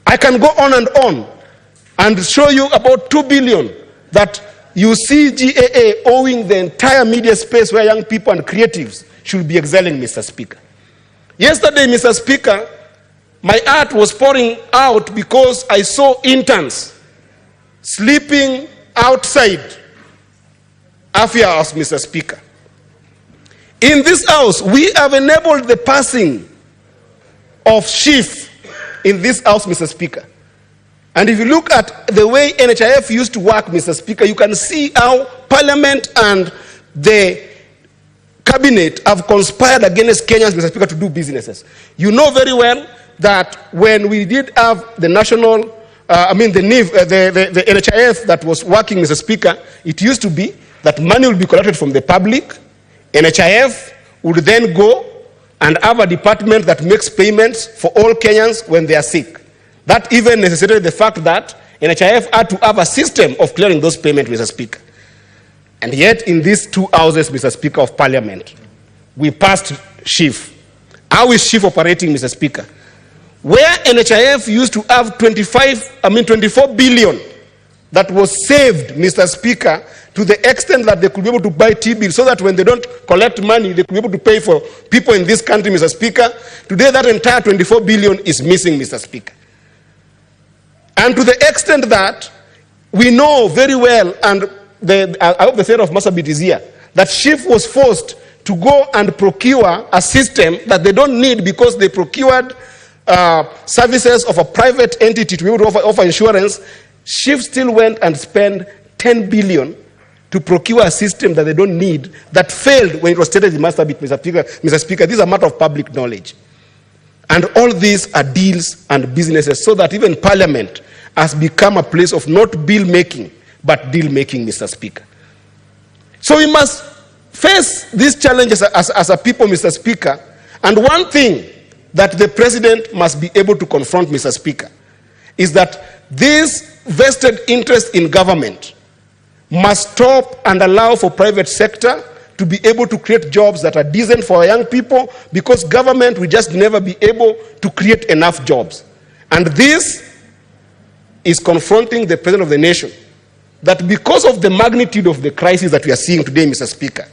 I can go on and show you about 2 billion that you see GAA owing the entire media space where young people and creatives should be excelling, Mr. Speaker. Yesterday, Mr. Speaker, my heart was pouring out because I saw interns sleeping outside Afia House, Mr. Speaker. In this house, we have enabled the passing of chief in this house, Mr. Speaker. And if you look at the way NHIF used to work, Mr. Speaker, you can see how Parliament and the Cabinet have conspired against Kenyans, Mr. Speaker, to do businesses. You know very well that when we did have the national, the NHIF that was working, Mr. Speaker, it used to be that money would be collected from the public. NHIF would then go and have a department that makes payments for all Kenyans when they are sick. That even necessitated the fact that NHIF had to have a system of clearing those payments, Mr. Speaker. And yet, in these two houses, Mr. Speaker of Parliament, we passed chief. How is chief operating, Mr. Speaker? Where NHIF used to have 24 billion that was saved, Mr. Speaker, to the extent that they could be able to buy T-bills so that when they don't collect money, they could be able to pay for people in this country, Mr. Speaker. Today, that entire 24 billion is missing, Mr. Speaker. And to the extent that we know very well, and I hope the theory of Marsabit is here, that chief was forced to go and procure a system that they don't need because they procured services of a private entity to be able to offer insurance. Chief still went and spent 10 billion to procure a system that they don't need, that failed when it was stated in Marsabit, Mr. Speaker. This is a matter of public knowledge. And all these are deals and businesses, so that even Parliament has become a place of not bill making, but deal making, Mr. Speaker. So we must face these challenges as a people, Mr. Speaker. And one thing that the President must be able to confront, Mr. Speaker, is that this vested interest in government must stop and allow for private sector to be able to create jobs that are decent for our young people, because government will just never be able to create enough jobs. And this is confronting the President of the nation, that because of the magnitude of the crisis that we are seeing today, Mr. Speaker,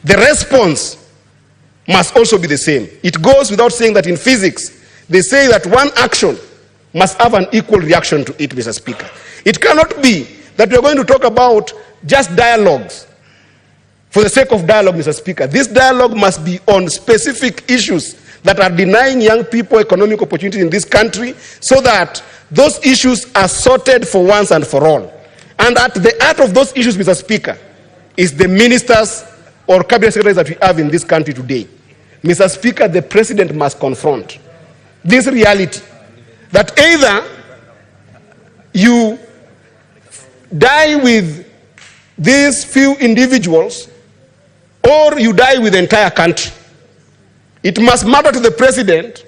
the response must also be the same. It goes without saying that in physics, they say that one action must have an equal reaction to it, Mr. Speaker. It cannot be that we are going to talk about just dialogues for the sake of dialogue, Mr. Speaker. This dialogue must be on specific issues that are denying young people economic opportunity in this country, so that those issues are sorted for once and for all. And at the heart of those issues, Mr. Speaker, is the ministers or cabinet secretaries that we have in this country today. Mr. Speaker, the President must confront this reality that either you die with these few individuals or you die with the entire country. It must matter to the President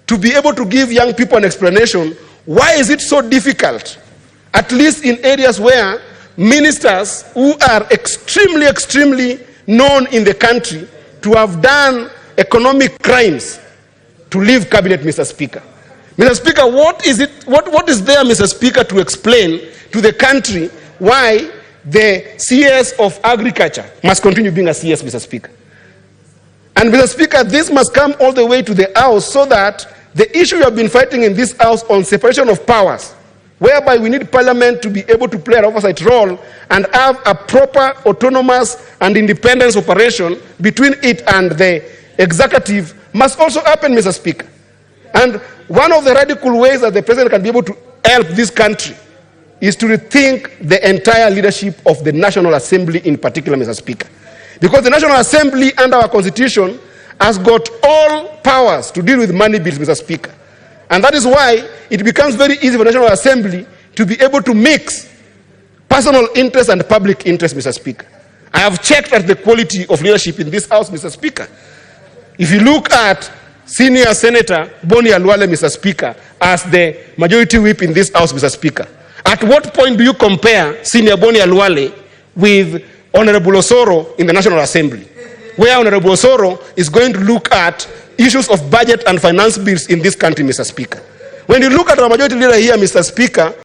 to be able to give young people an explanation. Why is it so difficult, at least in areas where ministers who are extremely known in the country to have done economic crimes to leave cabinet, Mr. Speaker? Mr. Speaker, what is there, Mr. Speaker, to explain to the country why the CS of agriculture must continue being a CS, Mr. Speaker? And Mr. Speaker, this must come all the way to the House, so that the issue we have been fighting in this House on separation of powers, whereby we need Parliament to be able to play an oversight role and have a proper autonomous and independence operation between it and the executive, must also happen, Mr. Speaker. And one of the radical ways that the President can be able to help this country is to rethink the entire leadership of the National Assembly in particular, Mr. Speaker. Because the National Assembly under our Constitution has got all powers to deal with money bills, Mr. Speaker. And that is why it becomes very easy for the National Assembly to be able to mix personal interest and public interest, Mr. Speaker. I have checked at the quality of leadership in this House, Mr. Speaker. If you look at Senior Senator Boni Alwale, Mr. Speaker, as the majority whip in this House, Mr. Speaker, at what point do you compare Senior Boni Alwale with Honorable Osoro in the National Assembly, where Honorable Osoro is going to look at issues of budget and finance bills in this country, Mr. Speaker? When you look at our majority leader here, Mr. Speaker,